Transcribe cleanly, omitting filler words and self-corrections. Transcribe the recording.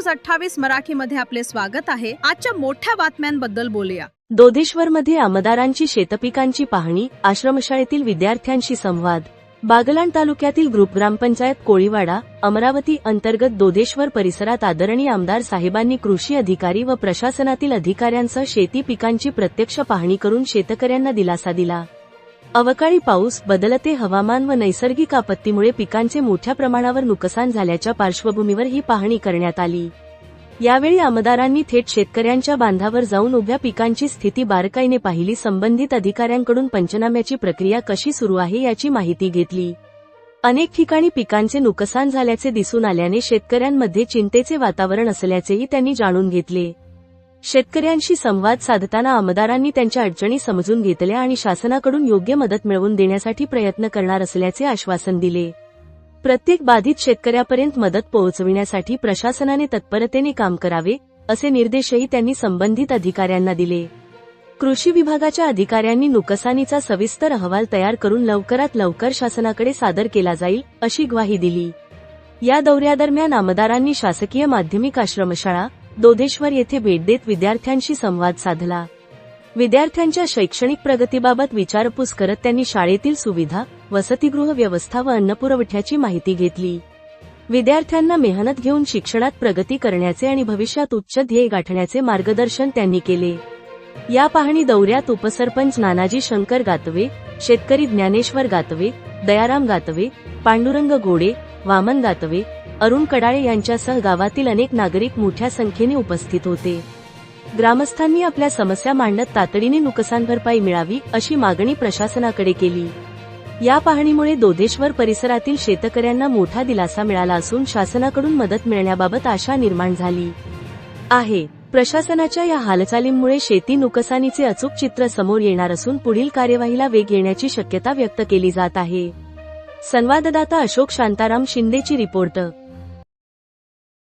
News 28 मराठीमध्ये आपले स्वागत आहे। आजच्या मोठ्या बातम्यांबद्दल बोलूया। दोदेश्वरमध्ये आमदारांची शेतपिकांची पाहणी, आश्रमशाळेतील विद्यार्थ्यांशी संवाद। बागलाण तालुक्यातील ग्रुप ग्रामपंचायत कोळीवाडा, अमरावती अंतर्गत दोदेश्वर परिसरात आदरणीय आमदार साहेबांनी कृषी अधिकारी व प्रशासनातील अधिकाऱ्यांसह शेती पिकांची प्रत्यक्ष पाहणी करून शेतकऱ्यांना दिलासा दिला। अवकाळी पाऊस, बदलते हवामान व नैसर्गिक आपत्तीमुळे पिकांचे मोठ्या प्रमाणावर नुकसान झाल्याच्या पार्श्वभूमीवर ही पाहणी करण्यात आली। यावेळी आमदारांनी थेट शेतकऱ्यांच्या बांधावर जाऊन उभ्या पिकांची स्थिती बारकाईने पाहिली, संबंधित अधिकाऱ्यांकडून पंचनाम्याची प्रक्रिया कशी सुरू आहे याची माहिती घेतली। अनेक ठिकाणी पिकांचे नुकसान झाल्याचे दिसून आल्याने शेतकऱ्यांमध्ये चिंतेचे वातावरण असल्याचेही त्यांनी जाणून घेतले। शेतकऱ्यांशी संवाद साधताना आमदारांनी त्यांच्या अडचणी समजून घेतल्या आणि शासनाकडून योग्य मदत मिळवून देण्यासाठी प्रयत्न करणार असल्याचे आश्वासन दिले। प्रत्येक बाधित शेतकऱ्यापर्यंत मदत पोहोचविण्यासाठी प्रशासनाने तत्परतेने काम करावे, असे निर्देशही त्यांनी संबंधित अधिकाऱ्यांना दिले। कृषी विभागाच्या अधिकाऱ्यांनी नुकसानीचा सविस्तर अहवाल तयार करून लवकरात लवकर शासनाकडे सादर केला जाईल, अशी ग्वाही दिली। या दौऱ्यादरम्यान आमदारांनी शासकीय माध्यमिक आश्रमशाळा दोदेश्वर येथे भेट देत विद्यार्थ्यांशी संवाद साधला। विद्यार्थ्यांच्या शैक्षणिक प्रगतीबाबत विचारपूस करत त्यांनी शाळेतील सुविधा, वसतिगृह व्यवस्था व अन्नपुरवठ्याची माहिती घेतली। विद्यार्थ्यांना मेहनत घेऊन शिक्षणात प्रगती करण्याचे आणि भविष्यात उच्च ध्येय गाठण्याचे मार्गदर्शन त्यांनी केले। या पाहणी दौऱ्यात उपसरपंच नानाजी शंकर गातवे, शेतकरी ज्ञानेश्वर गातवे, दयाराम गातवे, पांडुरंग घोडे, वामन गातवे, अरुण कडाळे यांच्यासह गावातील अनेक नागरिक मोठ्या संख्येने उपस्थित होते। ग्रामस्थांनी आपल्या समस्या मांडत तातडीने नुकसान भरपाई मिळावी, अशी मागणी प्रशासनाकडे केली। या पाहणीमुळे दोदेश्वर परिसरातील शेतकऱ्यांना मोठा दिलासा मिळाला असून शासनाकडून मदत मिळण्याबाबत आशा निर्माण झाली आहे। प्रशासनाच्या या हालचालींमुळे शेती नुकसानीचे अचूक चित्र समोर येणार असून पुढील कार्यवाहीला वेग येण्याची शक्यता व्यक्त केली जात आहे। संवाददाता अशोक शांताराम शिंदेची रिपोर्ट।